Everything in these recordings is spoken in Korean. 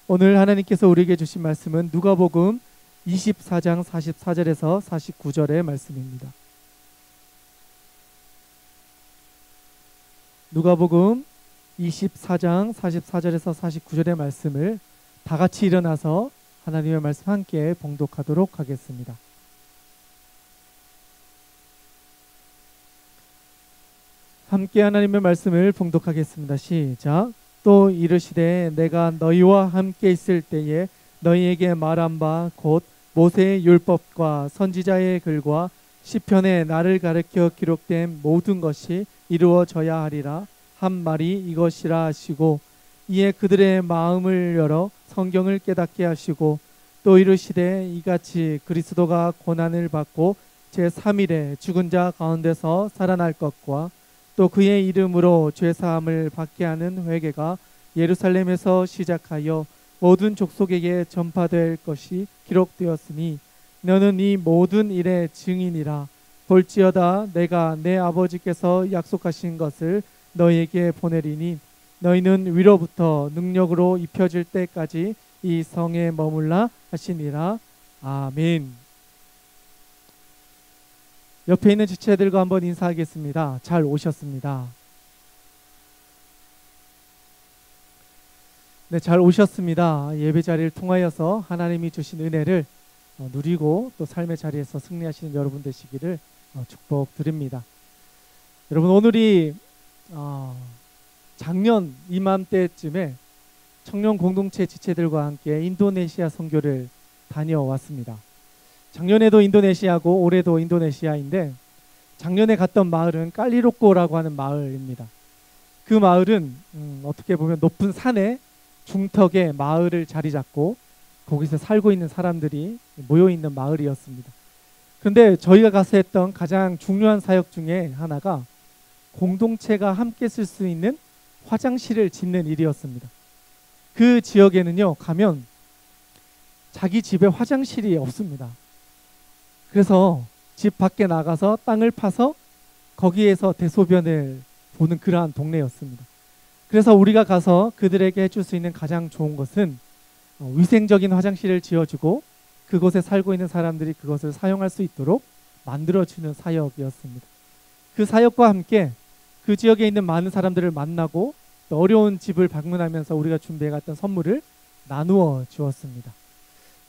오늘 하나님께서 우리에게 주신 말씀은 누가복음 24장 44절에서 49절의 말씀입니다. 누가복음 24장 44절에서 49절의 말씀을 다 같이 일어나서 하나님의 말씀 함께 봉독하도록 하겠습니다. 함께 하나님의 말씀을 봉독하겠습니다. 시작. 또 이르시되 내가 너희와 함께 있을 때에 너희에게 말한 바 곧 모세의 율법과 선지자의 글과 시편에 나를 가르쳐 기록된 모든 것이 이루어져야 하리라 한 말이 이것이라 하시고, 이에 그들의 마음을 열어 성경을 깨닫게 하시고, 또 이르시되 이같이 그리스도가 고난을 받고 제3일에 죽은 자 가운데서 살아날 것과 또 그의 이름으로 죄사함을 받게 하는 회개가 예루살렘에서 시작하여 모든 족속에게 전파될 것이 기록되었으니 너는 이 모든 일의 증인이라. 볼지어다 내가 내 아버지께서 약속하신 것을 너희에게 보내리니 너희는 위로부터 능력으로 입혀질 때까지 이 성에 머물라 하시니라. 아멘. 옆에 있는 지체들과 한번 인사하겠습니다. 잘 오셨습니다. 네, 잘 오셨습니다. 예배 자리를 통하여서 하나님이 주신 은혜를 누리고 또 삶의 자리에서 승리하시는 여러분 되시기를 축복드립니다. 여러분, 오늘이 작년 이맘때쯤에 청년 공동체 지체들과 함께 인도네시아 선교를 다녀왔습니다. 작년에도 인도네시아고 올해도 인도네시아인데, 작년에 갔던 마을은 깔리로꼬라고 하는 마을입니다. 그 마을은 어떻게 보면 높은 산에 중턱에 마을을 자리 잡고 거기서 살고 있는 사람들이 모여있는 마을이었습니다. 그런데 저희가 가서 했던 가장 중요한 사역 중에 하나가 공동체가 함께 쓸 수 있는 화장실을 짓는 일이었습니다. 그 지역에는요, 가면 자기 집에 화장실이 없습니다. 그래서 집 밖에 나가서 땅을 파서 거기에서 대소변을 보는 그러한 동네였습니다. 그래서 우리가 가서 그들에게 해줄 수 있는 가장 좋은 것은 위생적인 화장실을 지어주고 그곳에 살고 있는 사람들이 그것을 사용할 수 있도록 만들어주는 사역이었습니다. 그 사역과 함께 그 지역에 있는 많은 사람들을 만나고 또 어려운 집을 방문하면서 우리가 준비해갔던 선물을 나누어 주었습니다.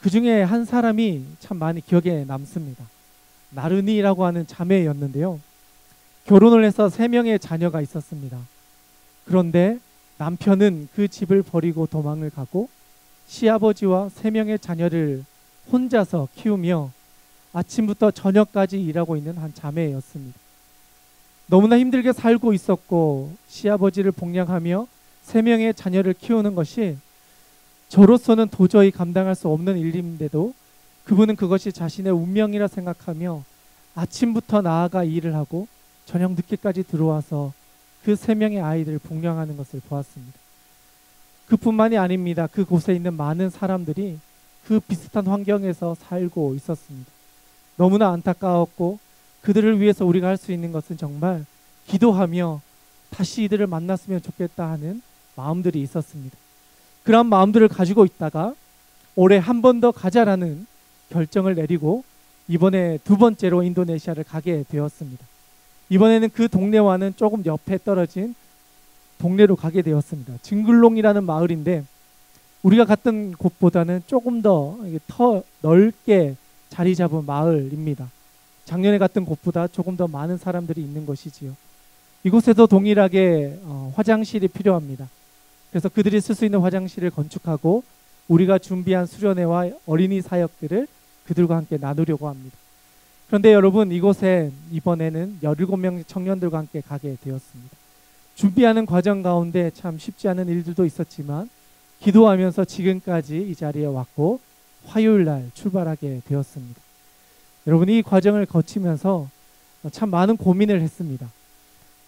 그 중에 한 사람이 참 많이 기억에 남습니다. 나른이라고 하는 자매였는데요. 결혼을 해서 3명의 자녀가 있었습니다. 그런데 남편은 그 집을 버리고 도망을 가고 시아버지와 3명의 자녀를 혼자서 키우며 아침부터 저녁까지 일하고 있는 한 자매였습니다. 너무나 힘들게 살고 있었고 시아버지를 복양하며 3명의 자녀를 키우는 것이 저로서는 도저히 감당할 수 없는 일인데도 그분은 그것이 자신의 운명이라 생각하며 아침부터 나아가 일을 하고 저녁 늦게까지 들어와서 그 3명의 아이들을 복양하는 것을 보았습니다. 그뿐만이 아닙니다. 그곳에 있는 많은 사람들이 그 비슷한 환경에서 살고 있었습니다. 너무나 안타까웠고 그들을 위해서 우리가 할 수 있는 것은 정말 기도하며 다시 이들을 만났으면 좋겠다 하는 마음들이 있었습니다. 그런 마음들을 가지고 있다가 올해 한 번 더 가자라는 결정을 내리고 이번에 2번째로 인도네시아를 가게 되었습니다. 이번에는 그 동네와는 조금 옆에 떨어진 동네로 가게 되었습니다. 징글롱이라는 마을인데 우리가 갔던 곳보다는 조금 더 넓게 자리 잡은 마을입니다. 작년에 갔던 곳보다 조금 더 많은 사람들이 있는 것이지요. 이곳에도 동일하게 화장실이 필요합니다. 그래서 그들이 쓸 수 있는 화장실을 건축하고 우리가 준비한 수련회와 어린이 사역들을 그들과 함께 나누려고 합니다. 그런데 여러분, 이곳에 이번에는 17명 청년들과 함께 가게 되었습니다. 준비하는 과정 가운데 참 쉽지 않은 일들도 있었지만 기도하면서 지금까지 이 자리에 왔고 화요일 날 출발하게 되었습니다. 여러분, 이 과정을 거치면서 참 많은 고민을 했습니다.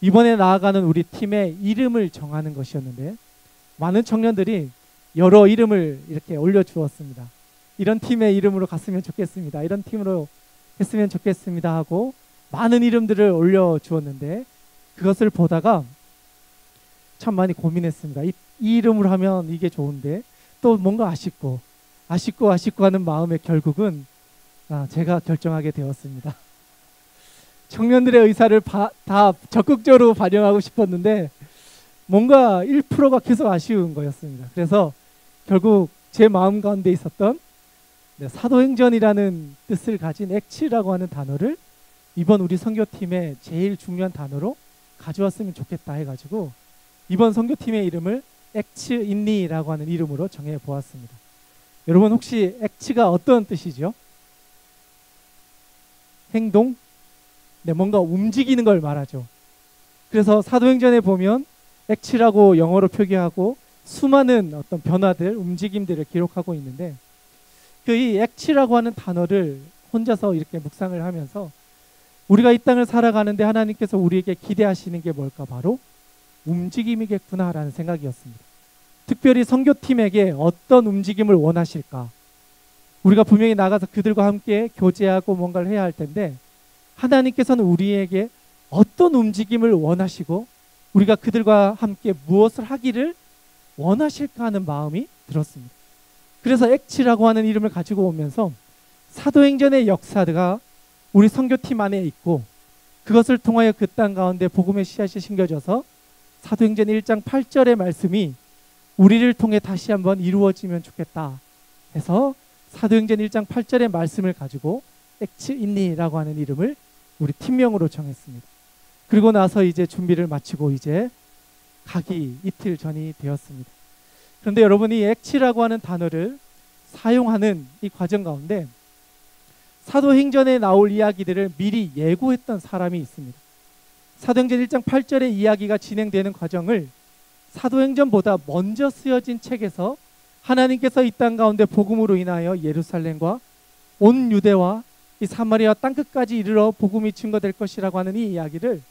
이번에 나아가는 우리 팀의 이름을 정하는 것이었는데 많은 청년들이 여러 이름을 이렇게 올려주었습니다. 이런 팀의 이름으로 갔으면 좋겠습니다. 이런 팀으로 했으면 좋겠습니다 하고 많은 이름들을 올려주었는데 그것을 보다가 참 많이 고민했습니다. 이 이름으로 하면 이게 좋은데 또 뭔가 아쉽고 하는 마음에 결국은 제가 결정하게 되었습니다. 청년들의 의사를 다 적극적으로 반영하고 싶었는데 뭔가 1%가 계속 아쉬운 거였습니다. 그래서 결국 제 마음 가운데 있었던 사도행전이라는 뜻을 가진 액치라고 하는 단어를 이번 우리 선교팀의 제일 중요한 단어로 가져왔으면 좋겠다 해가지고 이번 선교팀의 이름을 액츠인니라고 하는 이름으로 정해보았습니다. 여러분 혹시 액치가 어떤 뜻이죠? 행동? 네, 뭔가 움직이는 걸 말하죠. 그래서 사도행전에 보면 액치라고 영어로 표기하고 수많은 어떤 변화들, 움직임들을 기록하고 있는데 이 액치라고 하는 단어를 혼자서 이렇게 묵상을 하면서 우리가 이 땅을 살아가는데 하나님께서 우리에게 기대하시는 게 뭘까? 바로 움직임이겠구나라는 생각이었습니다. 특별히 선교팀에게 어떤 움직임을 원하실까? 우리가 분명히 나가서 그들과 함께 교제하고 뭔가를 해야 할 텐데 하나님께서는 우리에게 어떤 움직임을 원하시고 우리가 그들과 함께 무엇을 하기를 원하실까 하는 마음이 들었습니다. 그래서 액치라고 하는 이름을 가지고 오면서 사도행전의 역사가 우리 선교팀 안에 있고 그것을 통하여 그 땅 가운데 복음의 씨앗이 심겨져서 사도행전 1장 8절의 말씀이 우리를 통해 다시 한번 이루어지면 좋겠다 해서 사도행전 1장 8절의 말씀을 가지고 액츠인니라고 하는 이름을 우리 팀명으로 정했습니다. 그리고 나서 이제 준비를 마치고 이제 가기 이틀 전이 되었습니다. 그런데 여러분이 액치라고 하는 단어를 사용하는 이 과정 가운데 사도행전에 나올 이야기들을 미리 예고했던 사람이 있습니다. 사도행전 1장 8절의 이야기가 진행되는 과정을 사도행전보다 먼저 쓰여진 책에서 하나님께서 이 땅 가운데 복음으로 인하여 예루살렘과 온 유대와 이 사마리아 땅끝까지 이르러 복음이 증거될 것이라고 하는 이 이야기를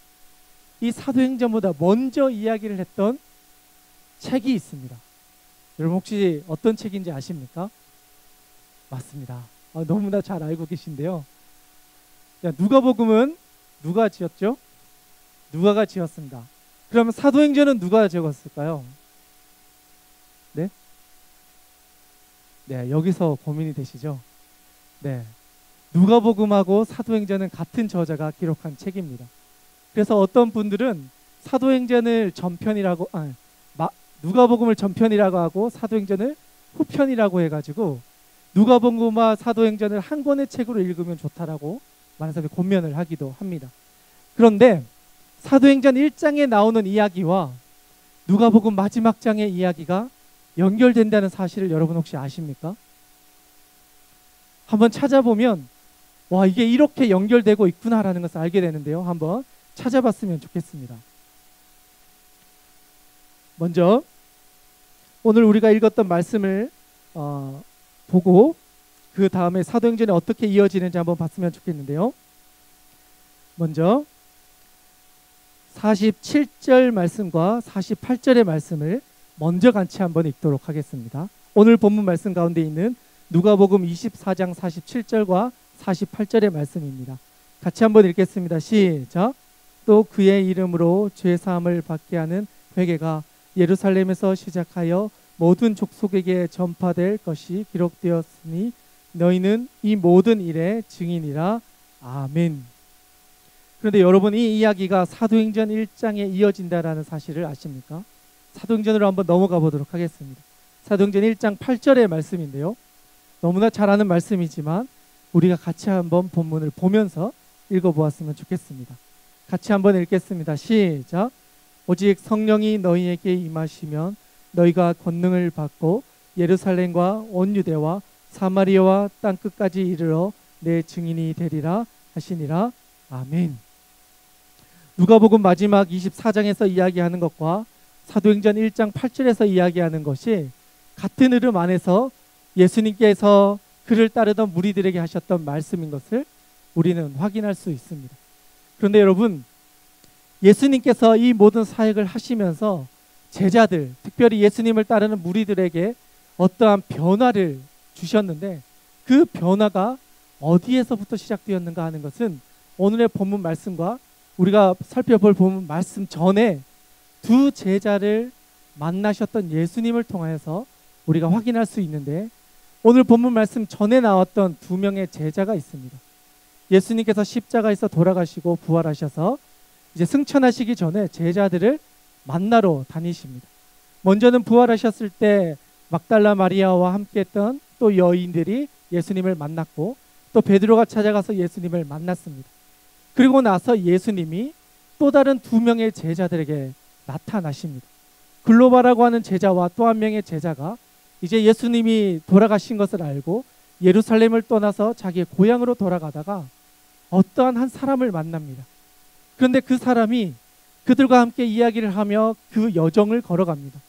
이 사도행전보다 먼저 이야기를 했던 책이 있습니다. 여러분 혹시 어떤 책인지 아십니까? 맞습니다. 너무나 잘 알고 계신데요. 누가복음은 누가 지었죠? 누가가 지었습니다. 그러면 사도행전은 누가 적었을까요? 네? 네, 여기서 고민이 되시죠? 네. 누가복음하고 사도행전은 같은 저자가 기록한 책입니다. 그래서 어떤 분들은 사도행전을 전편이라고 누가복음을 전편이라고 하고 사도행전을 후편이라고 해가지고 누가복음과 사도행전을 한 권의 책으로 읽으면 좋다라고 많은 사람들이 권면을 하기도 합니다. 그런데 사도행전 1장에 나오는 이야기와 누가복음 마지막 장의 이야기가 연결된다는 사실을 여러분 혹시 아십니까? 한번 찾아보면 와, 이게 이렇게 연결되고 있구나라는 것을 알게 되는데요. 한번 찾아봤으면 좋겠습니다. 먼저 오늘 우리가 읽었던 말씀을 보고 그 다음에 사도행전이 어떻게 이어지는지 한번 봤으면 좋겠는데요. 먼저 47절 말씀과 48절의 말씀을 먼저 같이 한번 읽도록 하겠습니다. 오늘 본문 말씀 가운데 있는 누가복음 24장 47절과 48절의 말씀입니다. 같이 한번 읽겠습니다. 시작. 또 그의 이름으로 죄사함을 받게 하는 회개가 예루살렘에서 시작하여 모든 족속에게 전파될 것이 기록되었으니 너희는 이 모든 일의 증인이라. 아멘. 그런데 여러분 이 이야기가 사도행전 1장에 이어진다라는 사실을 아십니까? 사도행전으로 한번 넘어가 보도록 하겠습니다. 사도행전 1장 8절의 말씀인데요. 너무나 잘 아는 말씀이지만 우리가 같이 한번 본문을 보면서 읽어보았으면 좋겠습니다. 같이 한번 읽겠습니다. 시작. 오직 성령이 너희에게 임하시면 너희가 권능을 받고 예루살렘과 온 유대와 사마리아와 땅끝까지 이르러 내 증인이 되리라 하시니라. 아멘. 누가복음 마지막 24장에서 이야기하는 것과 사도행전 1장 8절에서 이야기하는 것이 같은 흐름 안에서 예수님께서 그를 따르던 무리들에게 하셨던 말씀인 것을 우리는 확인할 수 있습니다. 그런데 여러분, 예수님께서 이 모든 사역을 하시면서 제자들, 특별히 예수님을 따르는 무리들에게 어떠한 변화를 주셨는데 그 변화가 어디에서부터 시작되었는가 하는 것은 오늘의 본문 말씀과 우리가 살펴볼 본문 말씀 전에 두 제자를 만나셨던 예수님을 통해서 우리가 확인할 수 있는데, 오늘 본문 말씀 전에 나왔던 두 명의 제자가 있습니다. 예수님께서 십자가에서 돌아가시고 부활하셔서 이제 승천하시기 전에 제자들을 만나러 다니십니다. 먼저는 부활하셨을 때 막달라 마리아와 함께했던 또 여인들이 예수님을 만났고, 또 베드로가 찾아가서 예수님을 만났습니다. 그리고 나서 예수님이 또 다른 두 명의 제자들에게 나타나십니다. 글로바라고 하는 제자와 또 한 명의 제자가 이제 예수님이 돌아가신 것을 알고 예루살렘을 떠나서 자기의 고향으로 돌아가다가 어떠한 한 사람을 만납니다. 그런데 그 사람이 그들과 함께 이야기를 하며 그 여정을 걸어갑니다.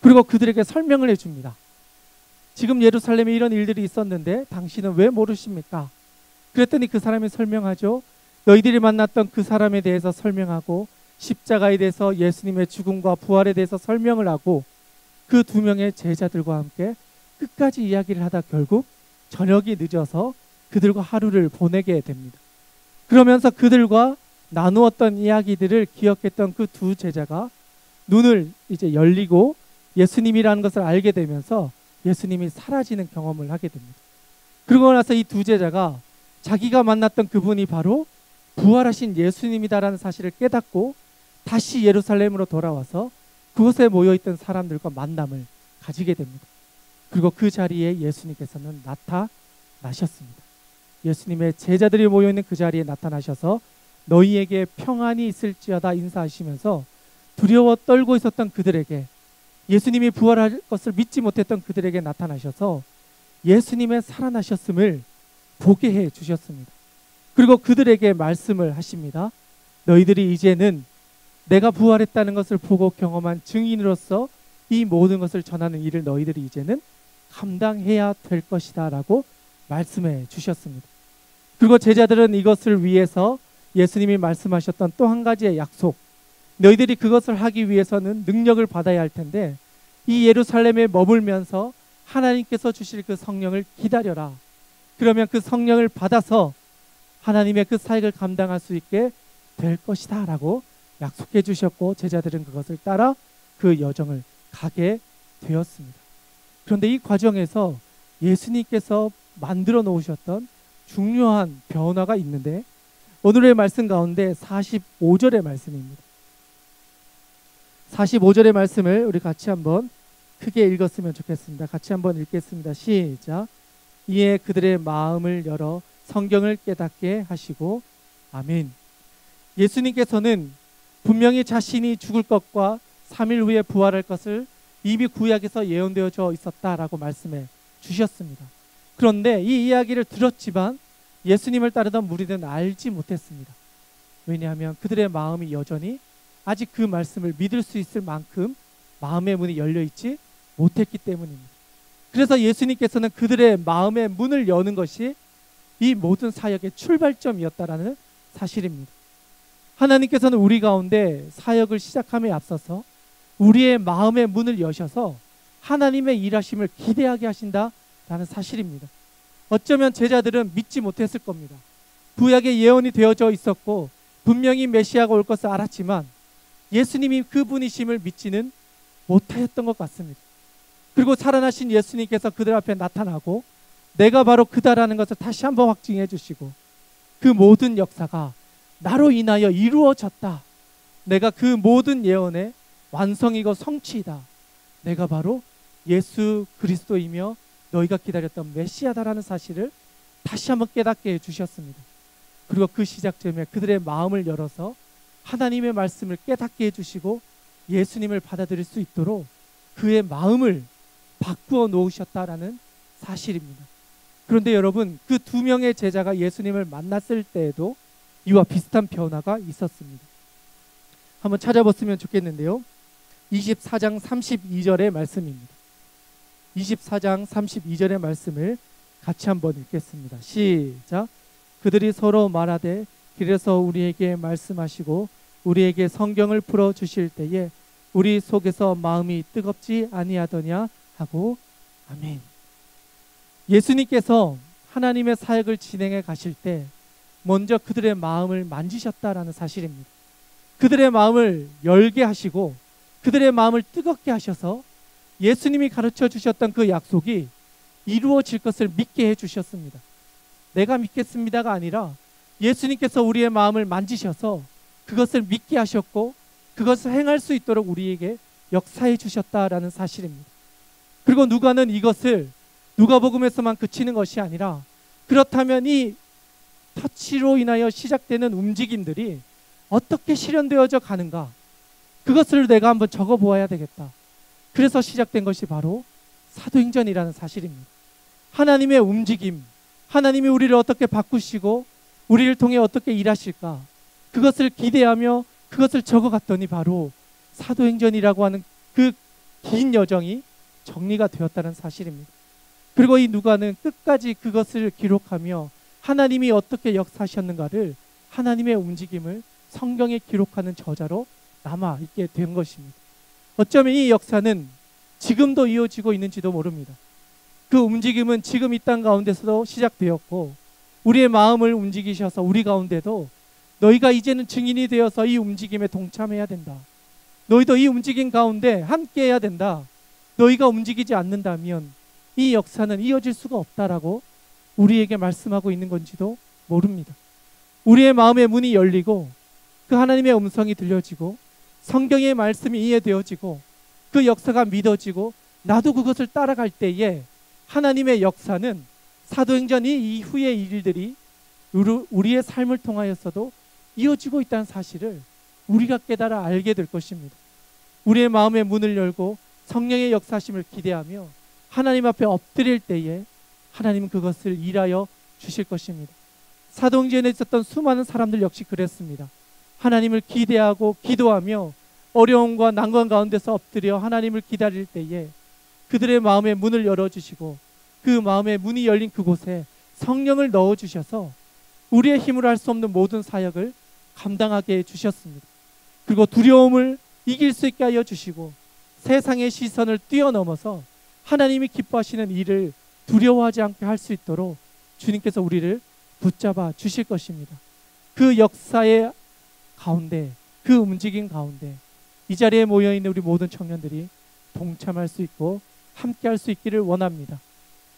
그리고 그들에게 설명을 해줍니다. 지금 예루살렘에 이런 일들이 있었는데 당신은 왜 모르십니까? 그랬더니 그 사람이 설명하죠. 너희들이 만났던 그 사람에 대해서 설명하고, 십자가에 대해서 예수님의 죽음과 부활에 대해서 설명을 하고, 그 두 명의 제자들과 함께 끝까지 이야기를 하다 결국 저녁이 늦어서 그들과 하루를 보내게 됩니다. 그러면서 그들과 나누었던 이야기들을 기억했던 그 두 제자가 눈을 이제 열리고 예수님이라는 것을 알게 되면서 예수님이 사라지는 경험을 하게 됩니다. 그러고 나서 이 두 제자가 자기가 만났던 그분이 바로 부활하신 예수님이다라는 사실을 깨닫고 다시 예루살렘으로 돌아와서 그곳에 모여있던 사람들과 만남을 가지게 됩니다. 그리고 그 자리에 예수님께서는 나타나셨습니다. 예수님의 제자들이 모여있는 그 자리에 나타나셔서 너희에게 평안이 있을지어다 인사하시면서 두려워 떨고 있었던 그들에게, 예수님이 부활할 것을 믿지 못했던 그들에게 나타나셔서 예수님의 살아나셨음을 보게 해 주셨습니다. 그리고 그들에게 말씀을 하십니다. 너희들이 이제는 내가 부활했다는 것을 보고 경험한 증인으로서 이 모든 것을 전하는 일을 너희들이 이제는 감당해야 될 것이다 라고 말씀해 주셨습니다. 그리고 제자들은 이것을 위해서 예수님이 말씀하셨던 또 한 가지의 약속, 너희들이 그것을 하기 위해서는 능력을 받아야 할 텐데 이 예루살렘에 머물면서 하나님께서 주실 그 성령을 기다려라. 그러면 그 성령을 받아서 하나님의 그 사역을 감당할 수 있게 될 것이다 라고 약속해 주셨고, 제자들은 그것을 따라 그 여정을 가게 되었습니다. 그런데 이 과정에서 예수님께서 만들어 놓으셨던 중요한 변화가 있는데, 오늘의 말씀 가운데 45절의 말씀입니다. 45절의 말씀을 우리 같이 한번 크게 읽었으면 좋겠습니다. 같이 한번 읽겠습니다. 시작. 이에 그들의 마음을 열어 성경을 깨닫게 하시고. 아멘. 예수님께서는 분명히 자신이 죽을 것과 3일 후에 부활할 것을 이미 구약에서 예언되어져 있었다라고 말씀해 주셨습니다. 그런데 이 이야기를 들었지만 예수님을 따르던 무리들은 알지 못했습니다. 왜냐하면 그들의 마음이 여전히 아직 그 말씀을 믿을 수 있을 만큼 마음의 문이 열려있지 못했기 때문입니다. 그래서 예수님께서는 그들의 마음의 문을 여는 것이 이 모든 사역의 출발점이었다라는 사실입니다. 하나님께서는 우리 가운데 사역을 시작함에 앞서서 우리의 마음의 문을 여셔서 하나님의 일하심을 기대하게 하신다라는 사실입니다. 어쩌면 제자들은 믿지 못했을 겁니다. 구약에 예언이 되어져 있었고 분명히 메시아가 올 것을 알았지만 예수님이 그분이심을 믿지는 못하였던 것 같습니다. 그리고 살아나신 예수님께서 그들 앞에 나타나고 내가 바로 그다라는 것을 다시 한번 확증해 주시고, 그 모든 역사가 나로 인하여 이루어졌다. 내가 그 모든 예언의 완성이고 성취이다. 내가 바로 예수 그리스도이며 너희가 기다렸던 메시아다라는 사실을 다시 한번 깨닫게 해주셨습니다. 그리고 그 시작점에 그들의 마음을 열어서 하나님의 말씀을 깨닫게 해주시고 예수님을 받아들일 수 있도록 그의 마음을 바꾸어 놓으셨다라는 사실입니다. 그런데 여러분, 그 두 명의 제자가 예수님을 만났을 때에도 이와 비슷한 변화가 있었습니다. 한번 찾아봤으면 좋겠는데요. 24장 32절의 말씀입니다. 24장 32절의 말씀을 같이 한번 읽겠습니다. 시작. 그들이 서로 말하되 길에서 우리에게 말씀하시고 우리에게 성경을 풀어 주실 때에 우리 속에서 마음이 뜨겁지 아니하더냐 하고. 아멘. 예수님께서 하나님의 사역을 진행해 가실 때 먼저 그들의 마음을 만지셨다라는 사실입니다. 그들의 마음을 열게 하시고 그들의 마음을 뜨겁게 하셔서 예수님이 가르쳐 주셨던 그 약속이 이루어질 것을 믿게 해주셨습니다. 내가 믿겠습니다가 아니라 예수님께서 우리의 마음을 만지셔서 그것을 믿게 하셨고 그것을 행할 수 있도록 우리에게 역사해 주셨다라는 사실입니다. 그리고 누가는 이것을 누가복음에서만 그치는 것이 아니라, 그렇다면 이 터치로 인하여 시작되는 움직임들이 어떻게 실현되어져 가는가, 그것을 내가 한번 적어보아야 되겠다. 그래서 시작된 것이 바로 사도행전이라는 사실입니다. 하나님의 움직임, 하나님이 우리를 어떻게 바꾸시고 우리를 통해 어떻게 일하실까, 그것을 기대하며 그것을 적어갔더니 바로 사도행전이라고 하는 그 긴 여정이 정리가 되었다는 사실입니다. 그리고 이 누가는 끝까지 그것을 기록하며 하나님이 어떻게 역사하셨는가를, 하나님의 움직임을 성경에 기록하는 저자로 남아 있게 된 것입니다. 어쩌면 이 역사는 지금도 이어지고 있는지도 모릅니다. 그 움직임은 지금 이 땅 가운데서도 시작되었고, 우리의 마음을 움직이셔서 우리 가운데도 너희가 이제는 증인이 되어서 이 움직임에 동참해야 된다. 너희도 이 움직임 가운데 함께 해야 된다. 너희가 움직이지 않는다면 이 역사는 이어질 수가 없다라고 우리에게 말씀하고 있는 건지도 모릅니다. 우리의 마음의 문이 열리고 그 하나님의 음성이 들려지고 성경의 말씀이 이해되어지고 그 역사가 믿어지고 나도 그것을 따라갈 때에 하나님의 역사는 사도행전 이후의 일들이 우리의 삶을 통하여서도 이어지고 있다는 사실을 우리가 깨달아 알게 될 것입니다. 우리의 마음의 문을 열고 성령의 역사심을 기대하며 하나님 앞에 엎드릴 때에 하나님은 그것을 일하여 주실 것입니다. 사도행전에 있었던 수많은 사람들 역시 그랬습니다. 하나님을 기대하고 기도하며 어려움과 난관 가운데서 엎드려 하나님을 기다릴 때에 그들의 마음의 문을 열어주시고 그 마음의 문이 열린 그곳에 성령을 넣어주셔서 우리의 힘으로 할 수 없는 모든 사역을 감당하게 해주셨습니다. 그리고 두려움을 이길 수 있게 하여 주시고 세상의 시선을 뛰어넘어서 하나님이 기뻐하시는 일을 두려워하지 않게 할 수 있도록 주님께서 우리를 붙잡아 주실 것입니다. 그 역사의 가운데, 그 움직임 가운데 이 자리에 모여있는 우리 모든 청년들이 동참할 수 있고 함께 할 수 있기를 원합니다.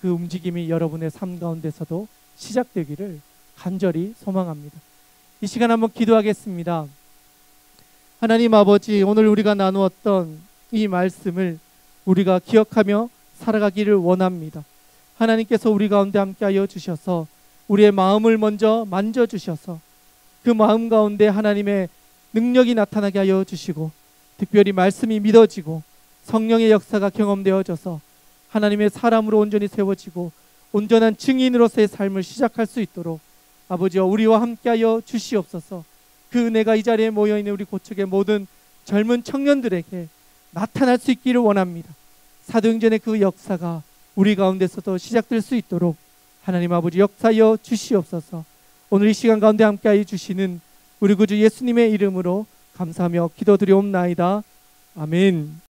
그 움직임이 여러분의 삶 가운데서도 시작되기를 간절히 소망합니다. 이 시간 한번 기도하겠습니다. 하나님 아버지, 오늘 우리가 나누었던 이 말씀을 우리가 기억하며 살아가기를 원합니다. 하나님께서 우리 가운데 함께하여 주셔서 우리의 마음을 먼저 만져주셔서 그 마음 가운데 하나님의 능력이 나타나게 하여 주시고 특별히 말씀이 믿어지고 성령의 역사가 경험되어져서 하나님의 사람으로 온전히 세워지고 온전한 증인으로서의 삶을 시작할 수 있도록 아버지와 우리와 함께하여 주시옵소서. 그 은혜가 이 자리에 모여있는 우리 고척의 모든 젊은 청년들에게 나타날 수 있기를 원합니다. 사도행전의 그 역사가 우리 가운데서도 시작될 수 있도록 하나님 아버지 역사하여 주시옵소서. 오늘 이 시간 가운데 함께하여 주시는 우리 구주 예수님의 이름으로 감사하며 기도드리옵나이다. 아멘.